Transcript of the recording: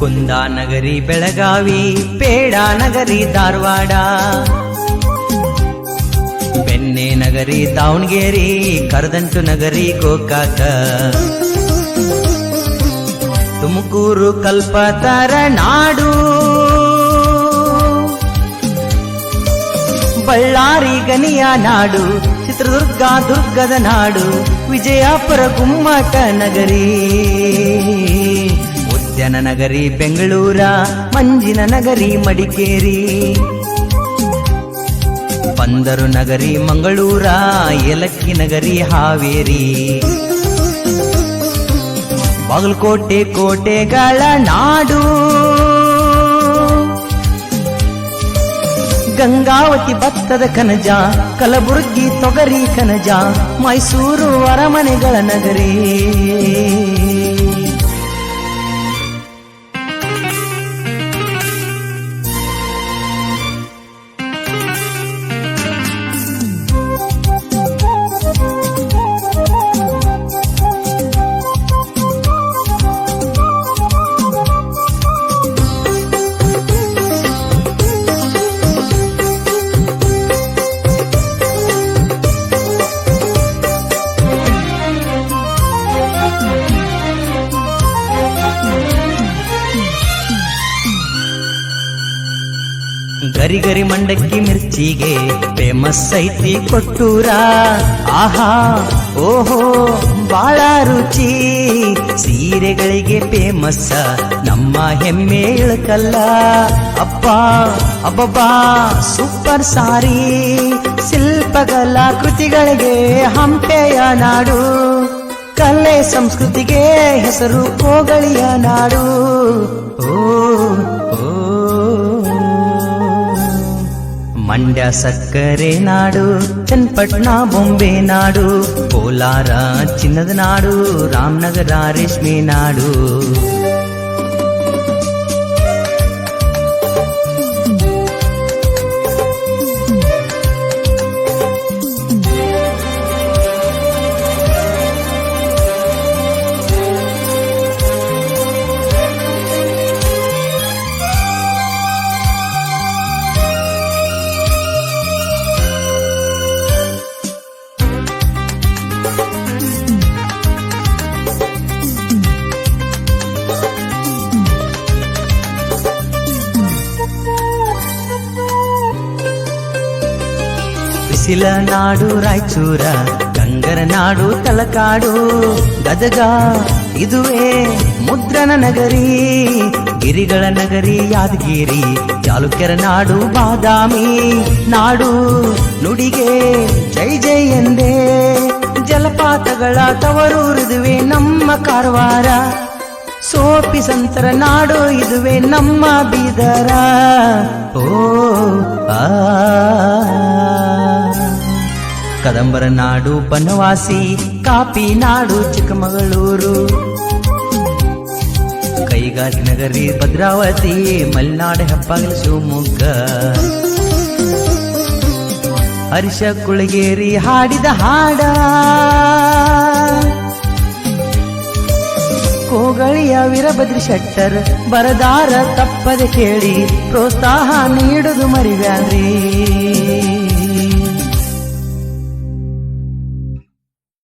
ಕುಂದಾನಗರಿ ಬೆಳಗಾವಿ, ಪೇಡಾ ನಗರಿ ಧಾರವಾಡ, ಬೆಣ್ಣೆ ನಗರಿ ದಾವಣಗೆರೆ, ಕರದಂಟು ನಗರಿ ಗೋಕಾಕ, ತುಮಕೂರು ಕಲ್ಪತರ ನಾಡು, ಬಳ್ಳಾರಿ ಗನಿಯ ನಾಡು, ಚಿತ್ರದುರ್ಗ ದುರ್ಗದ ನಾಡು, ವಿಜಯಪುರ ಗುಮ್ಮಟ ನಗರಿ, ಉದ್ಯಾನ ನಗರಿ ಬೆಂಗಳೂರ, ಮಂಜಿನ ನಗರಿ ಮಡಿಕೇರಿ, ಬಂದರು ನಗರಿ ಮಂಗಳೂರ, ಏಲಕ್ಕಿ ನಗರಿ ಹಾವೇರಿ, ಬಾಗಲಕೋಟೆ ಕೋಟೆಗಳ ನಾಡು, ಗಂಗಾವತಿ ಭತ್ತದ ಕನಜ, ಕಲಬುರಗಿ ತೊಗರಿ ಕನಜ, ಮೈಸೂರು ಅರಮನೆಗಳ ನಗರಿ. ಗರಿ ಗರಿ ಮಂಡಕ್ಕಿ ಮಿರ್ಚಿಗೆ ಫೇಮಸ್ ಐತಿ ಕೊಟ್ಟೂರ, ಆಹಾ ಓಹೋ ಬಾಳ ರುಚಿ, ಸೀರೆಗಳಿಗೆ ಫೇಮಸ್ ನಮ್ಮ ಹೆಮ್ಮೆ ಇಳಕಲ್ಲ, ಅಪ್ಪ ಅಬ್ಬಬ್ಬಾ ಸೂಪರ್ ಸಾರಿ, ಶಿಲ್ಪಗಳ ಕೃತಿಗಳಿಗೆ ಹಂಪೆಯ ನಾಡು, ಕಲೆ ಸಂಸ್ಕೃತಿಗೆ ಹೆಸರು ಕೋಗಳಿಯ ನಾಡು. ಓ ಮಂಡ್ಯ ಸಕ್ಕರೆ ನಾಡು, ಚನ್ನಪಟ್ಟಣ ಬೊಂಬೆ ನಾಡು, ಕೋಲಾರ ಚಿನ್ನದ ನಾಡು, ರಾಮನಗರ ರೇಷ್ಮೆ ನಾಡು. ಬಿಸಿಲ ನಾಡು ರಾಯಚೂರ, ಗಂಗರ ನಾಡು ತಲಕಾಡು, ಗದಗ ಇದುವೇ ಮುದ್ರಣ ನಗರಿ, ಗಿರಿಗಳ ನಗರಿ ಯಾದಗಿರಿ, ಚಾಲುಕ್ಯರ ನಾಡು ಬಾದಾಮಿ ನಾಡು, ನುಡಿಗೆ ಜೈ ಜೈ ಎಂದೇ, ಜಲಪಾತಗಳ ತವರೂರಿದುವೆ ನಮ್ಮ ಕಾರವಾರ, ಸೋಪಿ ಸಂತರ ನಾಡು ಇದುವೆ ನಮ್ಮ ಬೀದರ. ಓ ಕದಂಬರ ನಾಡು ಬನವಾಸಿ, ಕಾಪಿ ನಾಡು ಚಿಕ್ಕಮಗಳೂರು, ಕೈಗಾರಿಕೆ ನಗರಿ ಭದ್ರಾವತಿ, ಮಲೆನಾಡು ಹೆಬ್ಬಾಗಿಲು ಶಿವಮೊಗ್ಗ, ಹರ್ಷ ಕುಳಗೇರಿ ಹಾಡಿದ ಹಾಡ, ಕೋಗಳಿಯ ವೀರಭದ್ರ ಶೆಟ್ಟರ್ ಬರದಾರ ತಪ್ಪದೆ ಕೇಳಿ, ಪ್ರೋತ್ಸಾಹ ನೀಡುದು ಮರಿಬ್ಯಾಡ್ರಿ.